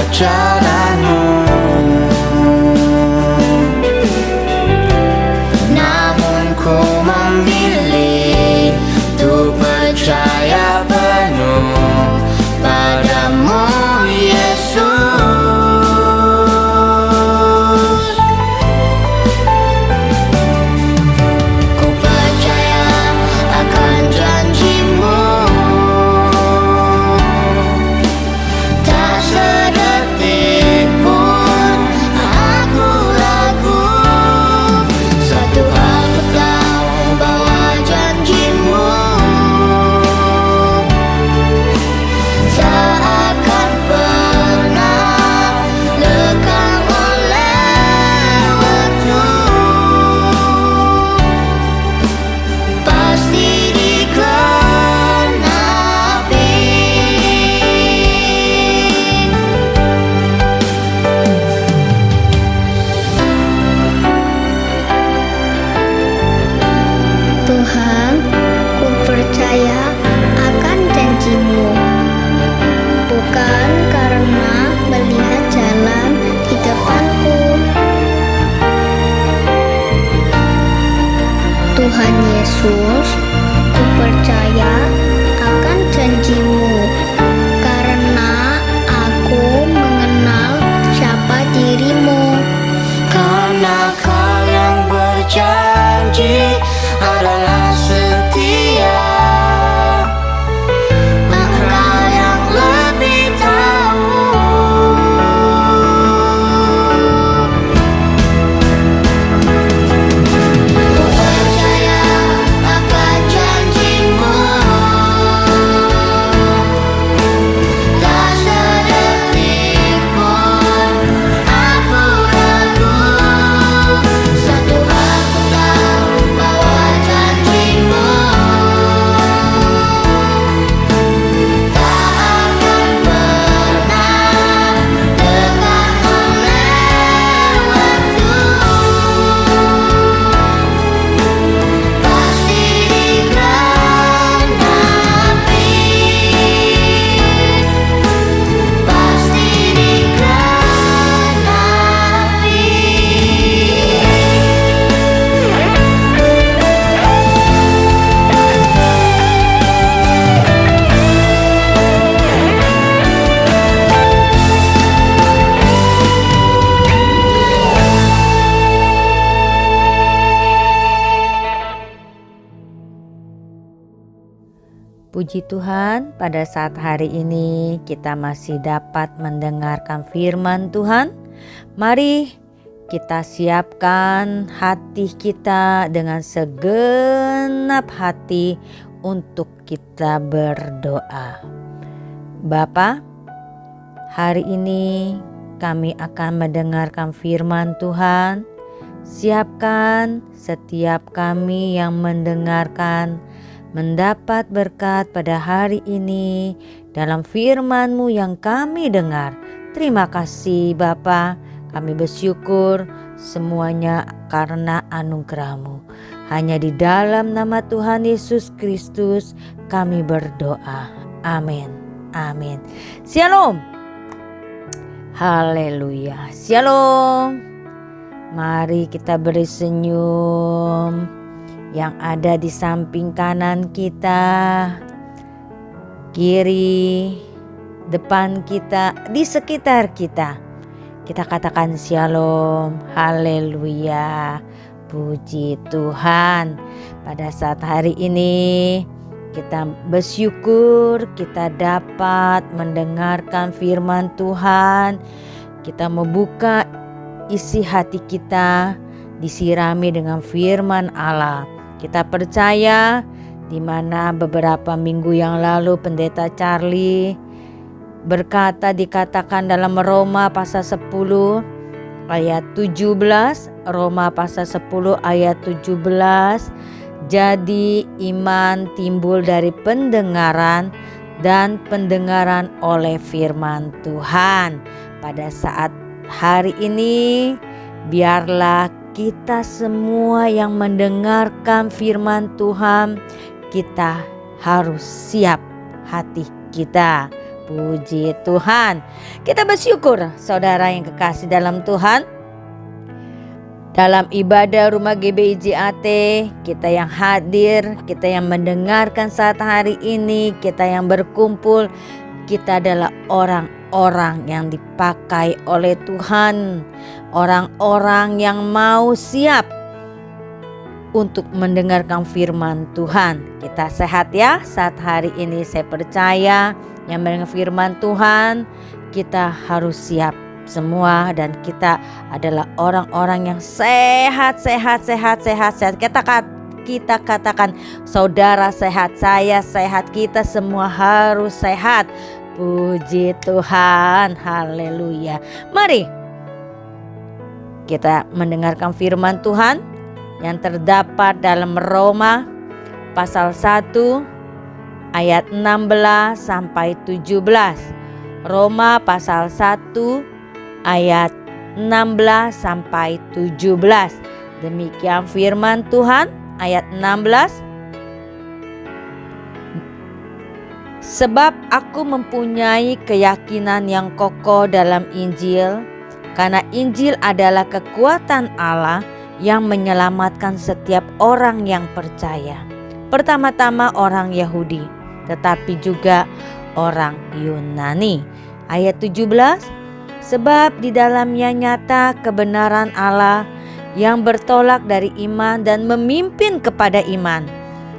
ajaranmu. Namun ku memilih untuk percaya penuh padamu, Yesus. Ku percaya akan janjimu, tak sedetik pun aku ragu. Satu hal ku tahu, bahwa janjimu tak akan pernah lekang oleh waktu. Pasti digenapi. Tuhan, ku percaya akan janjimu, bukan karena melihat jalan di depanku. Tuhan Yesus, ku percaya akan janjimu, karena aku mengenal siapa dirimu. Karena Kau yang berjanji adalah setia, Engkau yang lebih tahu. Ku percaya akan janjimu, tak sedetik pun aku ragu. Satu hal ku tahu, bahwa janjimu tak akan pernah lekang oleh waktu. Pasti digenapi. Pasti Puji Tuhan, pada saat hari ini kita masih dapat mendengarkan firman Tuhan. Mari kita siapkan hati kita dengan segenap hati untuk kita berdoa. Bapa, hari ini kami akan mendengarkan firman Tuhan. Siapkan setiap kami yang mendengarkan mendapat berkat pada hari ini dalam firman-Mu yang kami dengar. Terima kasih Bapa, kami bersyukur semuanya karena anugerah-Mu. Hanya di dalam nama Tuhan Yesus Kristus kami berdoa. Amin. Amin. Shalom. Haleluya. Shalom. Mari kita beri senyum yang ada di samping kanan kita, kiri, depan kita, di sekitar kita. Kita katakan shalom, haleluya, puji Tuhan. Pada saat hari ini kita bersyukur kita dapat mendengarkan firman Tuhan. Kita membuka isi hati kita disirami dengan firman Allah. Kita percaya di mana beberapa minggu yang lalu Pendeta Charlie berkata, dikatakan dalam Roma pasal 10 ayat 17, Roma pasal 10 ayat 17, jadi iman timbul dari pendengaran dan pendengaran oleh firman Tuhan. Pada saat hari ini biarlah kita semua yang mendengarkan firman Tuhan, kita harus siap hati kita. Puji Tuhan. Kita bersyukur saudara yang kekasih dalam Tuhan. Dalam ibadah rumah GBI JAT, kita yang hadir, kita yang mendengarkan saat hari ini, kita yang berkumpul, kita adalah orang-orang yang dipakai oleh Tuhan. Orang-orang yang mau siap untuk mendengarkan firman Tuhan. Kita sehat ya saat hari ini. Saya percaya yang mendengar firman Tuhan, kita harus siap semua, dan kita adalah orang-orang yang sehat. Kita katakan saudara sehat, saya sehat, kita semua harus sehat. Puji Tuhan, haleluya. Mari kita mendengarkan firman Tuhan yang terdapat dalam Roma pasal 1 ayat 16 sampai 17. Roma pasal 1 ayat 16 sampai 17. Demikian firman Tuhan ayat 16. Sebab aku mempunyai keyakinan yang kokoh dalam Injil, karena Injil adalah kekuatan Allah yang menyelamatkan setiap orang yang percaya. Pertama-tama orang Yahudi, tetapi juga orang Yunani. Ayat 17. Sebab di dalamnya nyata kebenaran Allah yang bertolak dari iman dan memimpin kepada iman.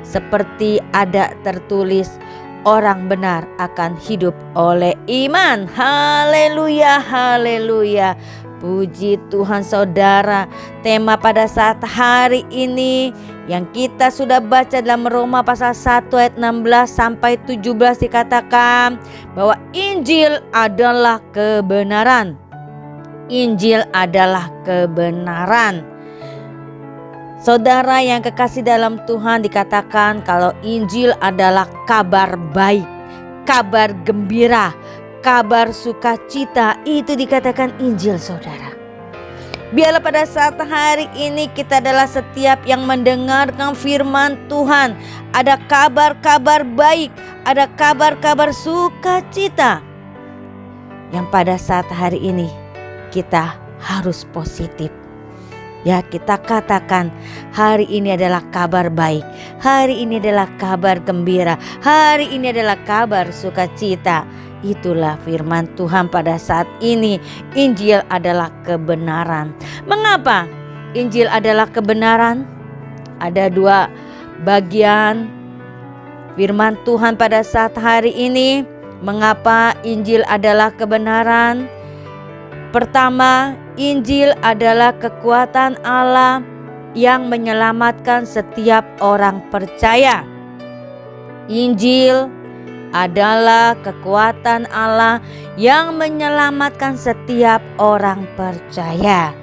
Seperti ada tertulis, orang benar akan hidup oleh iman. Haleluya, haleluya. Puji Tuhan saudara. Tema pada saat hari ini yang kita sudah baca dalam Roma pasal 1 ayat 16 sampai 17 dikatakan bahwa Injil adalah kebenaran. Injil adalah kebenaran. Saudara yang kekasih dalam Tuhan, dikatakan kalau Injil adalah kabar baik, kabar gembira, kabar sukacita. Itu dikatakan Injil saudara. Biarlah pada saat hari ini kita adalah setiap yang mendengarkan firman Tuhan, ada kabar-kabar baik, ada kabar-kabar sukacita. Yang pada saat hari ini kita harus positif. Ya, kita katakan hari ini adalah kabar baik, hari ini adalah kabar gembira, hari ini adalah kabar sukacita. Itulah firman Tuhan pada saat ini. Injil adalah kebenaran. Mengapa Injil adalah kebenaran? Ada dua bagian firman Tuhan pada saat hari ini. Mengapa Injil adalah kebenaran? Pertama, Injil adalah kekuatan Allah yang menyelamatkan setiap orang percaya. Injil adalah kekuatan Allah yang menyelamatkan setiap orang percaya.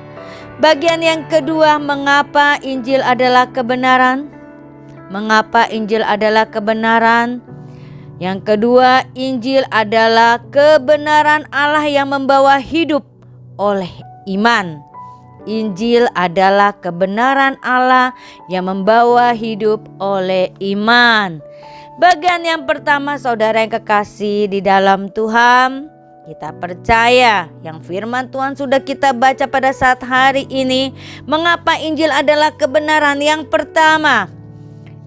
Bagian yang kedua, mengapa Injil adalah kebenaran? Mengapa Injil adalah kebenaran? Yang kedua, Injil adalah kebenaran Allah yang membawa hidup oleh iman. Injil adalah kebenaran Allah yang membawa hidup oleh iman. Bagian yang pertama saudara yang kekasih di dalam Tuhan, kita percaya yang firman Tuhan sudah kita baca pada saat hari ini. Mengapa Injil adalah kebenaran? Yang pertama,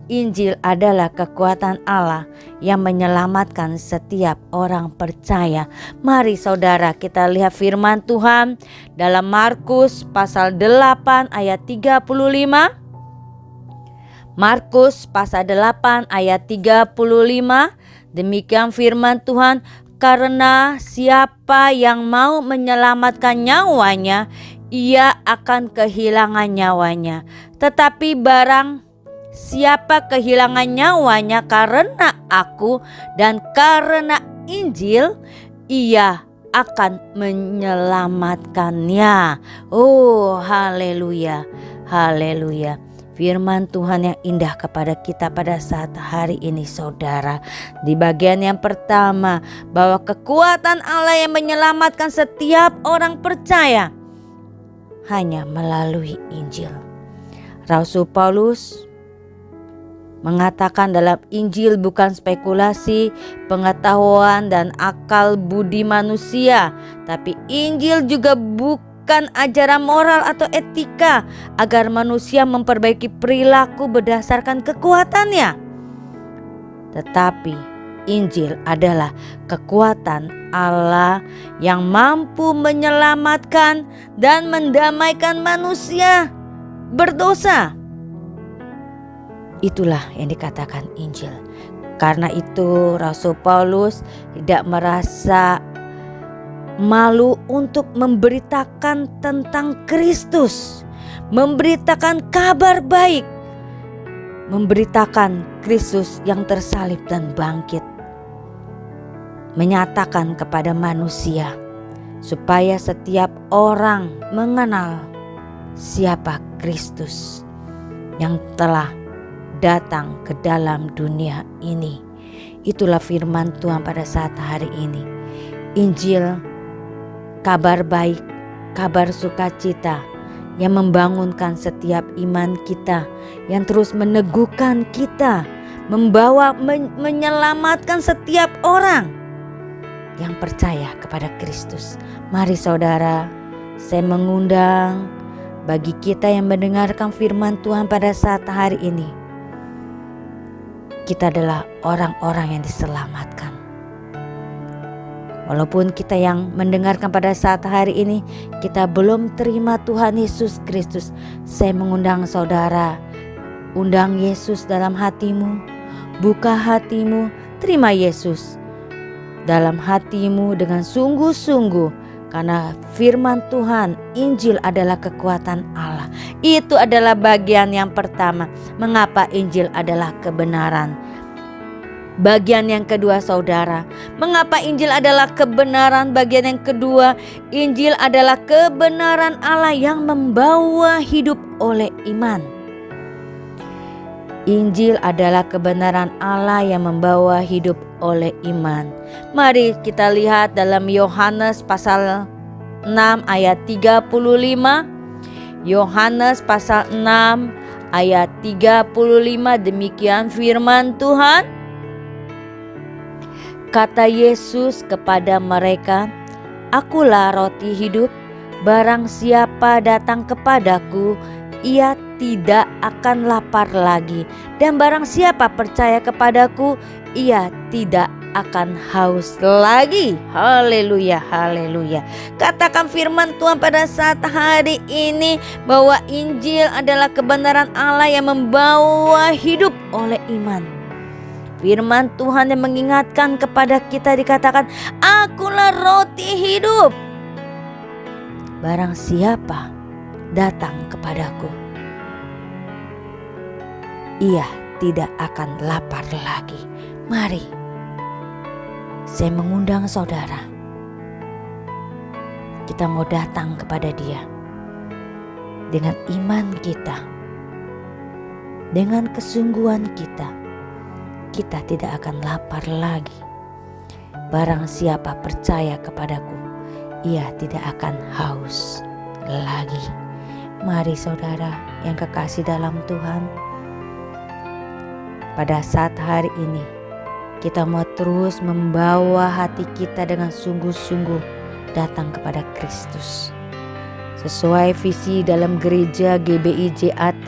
Injil adalah kekuatan Allah yang menyelamatkan setiap orang percaya. Mari saudara kita lihat firman Tuhan dalam Markus pasal 8 ayat 35. Markus pasal 8 ayat 35. Demikian firman Tuhan, karena siapa yang mau menyelamatkan nyawanya, ia akan kehilangan nyawanya. Tetapi barang siapa kehilangan nyawanya karena aku dan karena Injil, ia akan menyelamatkannya. Oh, haleluya, haleluya. Firman Tuhan yang indah kepada kita pada saat hari ini saudara. Di bagian yang pertama, bahwa kekuatan Allah yang menyelamatkan setiap orang percaya hanya melalui Injil. Rasul Paulus mengatakan dalam Injil bukan spekulasi, pengetahuan dan akal budi manusia, tapi Injil juga bukan ajaran moral atau etika agar manusia memperbaiki perilaku berdasarkan kekuatannya. Tetapi Injil adalah kekuatan Allah yang mampu menyelamatkan dan mendamaikan manusia berdosa. Itulah yang dikatakan Injil. Karena itu Rasul Paulus tidak merasa malu untuk memberitakan tentang Kristus, memberitakan kabar baik, memberitakan Kristus yang tersalib dan bangkit, menyatakan kepada manusia supaya setiap orang mengenal siapa Kristus yang telah datang ke dalam dunia ini. Itulah firman Tuhan pada saat hari ini. Injil, kabar baik, kabar sukacita yang membangunkan setiap iman kita, yang terus meneguhkan kita, membawa menyelamatkan setiap orang yang percaya kepada Kristus. Mari saudara, saya mengundang bagi kita yang mendengarkan firman Tuhan pada saat hari ini, kita adalah orang-orang yang diselamatkan. Walaupun kita yang mendengarkan pada saat hari ini, kita belum terima Tuhan Yesus Kristus, saya mengundang saudara, undang Yesus dalam hatimu, buka hatimu, terima Yesus dalam hatimu dengan sungguh-sungguh. Karena firman Tuhan, Injil adalah kekuatan Allah. Itu adalah bagian yang pertama. Mengapa Injil adalah kebenaran? Bagian yang kedua saudara, mengapa Injil adalah kebenaran? Bagian yang kedua, Injil adalah kebenaran Allah yang membawa hidup oleh iman. Injil adalah kebenaran Allah yang membawa hidup oleh iman. Mari kita lihat dalam Yohanes pasal 6 ayat 35. Yohanes pasal 6 ayat 35, demikian firman Tuhan. Kata Yesus kepada mereka, "Akulah roti hidup, barang siapa datang kepadaku, ia tidak akan lapar lagi, dan barang siapa percaya kepadaku, ia tidak akan haus lagi." Haleluya, haleluya. Katakan firman Tuhan pada saat hari ini bahwa Injil adalah kebenaran Allah yang membawa hidup oleh iman. Firman Tuhan yang mengingatkan kepada kita dikatakan, "Akulah roti hidup. Barang siapa datang kepadaku, ia tidak akan lapar lagi." Mari, saya mengundang saudara, kita mau datang kepada Dia dengan iman kita, dengan kesungguhan kita. Kita tidak akan lapar lagi. Barang siapa percaya kepadaku, ia tidak akan haus lagi. Mari saudara yang kekasih dalam Tuhan, pada saat hari ini kita mau terus membawa hati kita dengan sungguh-sungguh datang kepada Kristus. Sesuai visi dalam gereja GBI JAT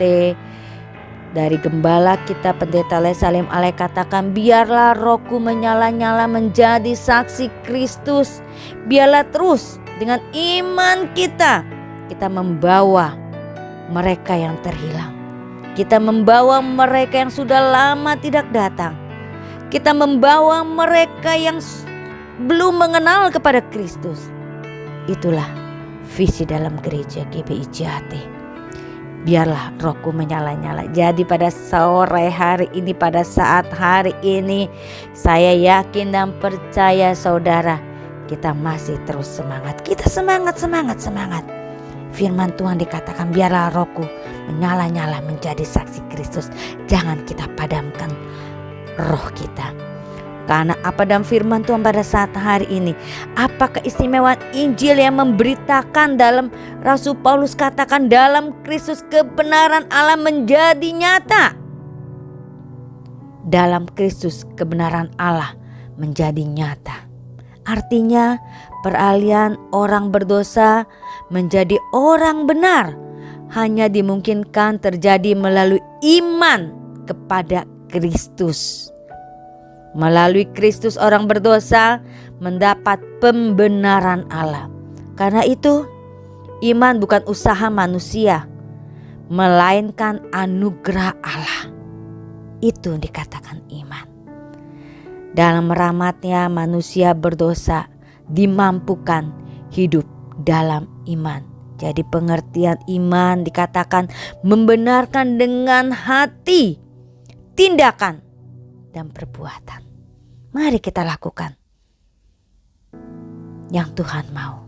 dari gembala kita Pendeta Les Salim Alek katakan, biarlah rohku menyala-nyala menjadi saksi Kristus. Biarlah terus dengan iman kita membawa mereka yang terhilang. Kita membawa mereka yang sudah lama tidak datang. Kita membawa mereka yang belum mengenal kepada Kristus. Itulah visi dalam gereja GBI JAT. Biarlah rohku menyala-nyala. Jadi pada sore hari ini, pada saat hari ini, saya yakin dan percaya saudara, kita masih terus semangat. Kita semangat. Firman Tuhan dikatakan, biarlah rohku menyala-nyala menjadi saksi Kristus. Jangan kita padamkan roh kita. Karena apa dalam firman Tuhan pada saat hari ini? Apa keistimewaan Injil yang memberitakan dalam Rasul Paulus katakan dalam Kristus kebenaran Allah menjadi nyata. dalam Kristus kebenaran Allah menjadi nyata. Artinya peralihan orang berdosa menjadi orang benar hanya dimungkinkan terjadi melalui iman kepada Kristus. Melalui Kristus orang berdosa mendapat pembenaran Allah. Karena itu iman bukan usaha manusia, melainkan anugerah Allah. Itu dikatakan iman. Dalam rahmatnya manusia berdosa dimampukan hidup dalam iman. Jadi pengertian iman dikatakan membenarkan dengan hati, tindakan, dan perbuatan. Mari kita lakukan yang Tuhan mau.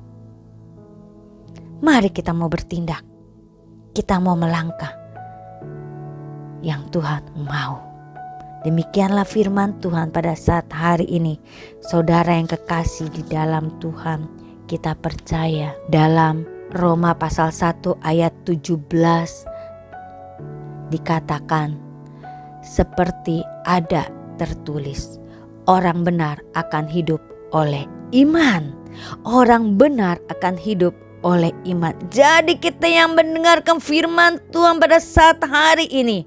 Mari kita mau bertindak. Kita mau melangkah yang Tuhan mau. Demikianlah firman Tuhan pada saat hari ini. Saudara yang kekasih di dalam Tuhan, kita percaya dalam Roma pasal 1 ayat 17 dikatakan seperti ada tertulis, orang benar akan hidup oleh iman. Orang benar akan hidup oleh iman. Jadi kita yang mendengarkan firman Tuhan pada saat hari ini,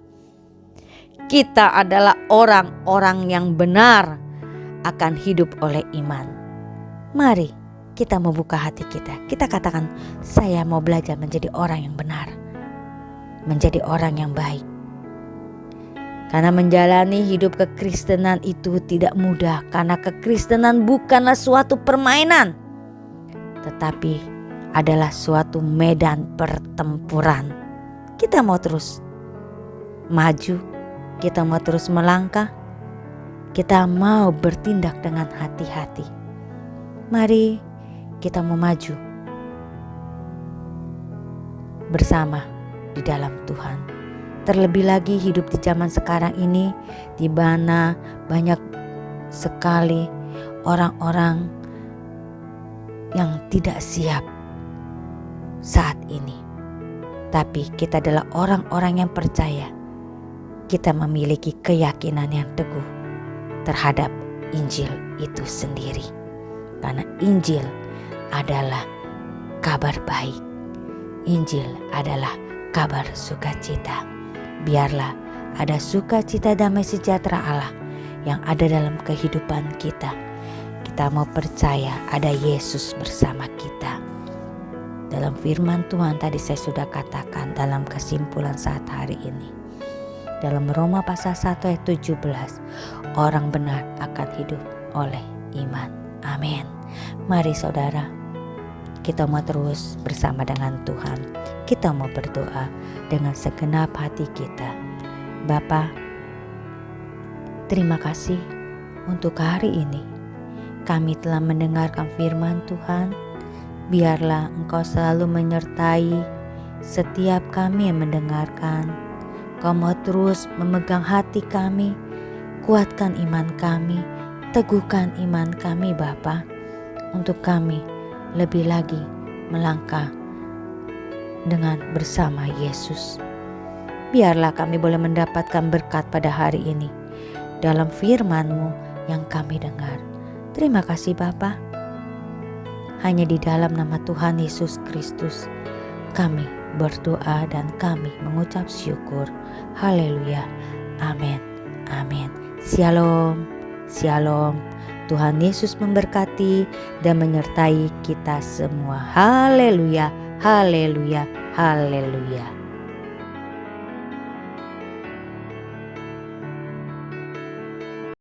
kita adalah orang-orang yang benar akan hidup oleh iman. Mari kita membuka hati kita. Kita katakan, saya mau belajar menjadi orang yang benar, menjadi orang yang baik. Karena menjalani hidup kekristenan itu tidak mudah. Karena kekristenan bukanlah suatu permainan, tetapi adalah suatu medan pertempuran. Kita mau terus maju. Kita mau terus melangkah, kita mau bertindak dengan hati-hati. Mari kita mau maju bersama di dalam Tuhan. Terlebih lagi hidup di zaman sekarang ini, di mana banyak sekali orang-orang yang tidak siap saat ini. Tapi kita adalah orang-orang yang percaya. Kita memiliki keyakinan yang teguh terhadap Injil itu sendiri. Karena Injil adalah kabar baik. Injil adalah kabar sukacita. Biarlah ada sukacita damai sejahtera Allah yang ada dalam kehidupan kita. Kita mau percaya ada Yesus bersama kita. Dalam firman Tuhan tadi saya sudah katakan dalam kesimpulan saat hari ini. Dalam Roma pasal 1 ayat 17, orang benar akan hidup oleh iman. Amin. Mari saudara, kita mau terus bersama dengan Tuhan. Kita mau berdoa dengan segenap hati kita. Bapa, terima kasih untuk hari ini. Kami telah mendengarkan firman Tuhan. Biarlah Engkau selalu menyertai setiap kami yang mendengarkan. Kau mau terus memegang hati kami, kuatkan iman kami, teguhkan iman kami Bapa, untuk kami lebih lagi melangkah dengan bersama Yesus. Biarlah kami boleh mendapatkan berkat pada hari ini dalam firman-Mu yang kami dengar. Terima kasih Bapa. Hanya di dalam nama Tuhan Yesus Kristus kami berdoa dan kami mengucap syukur. Haleluya. Amin. Amin. Shalom. Shalom. Tuhan Yesus memberkati dan menyertai kita semua. Haleluya. Haleluya. Haleluya.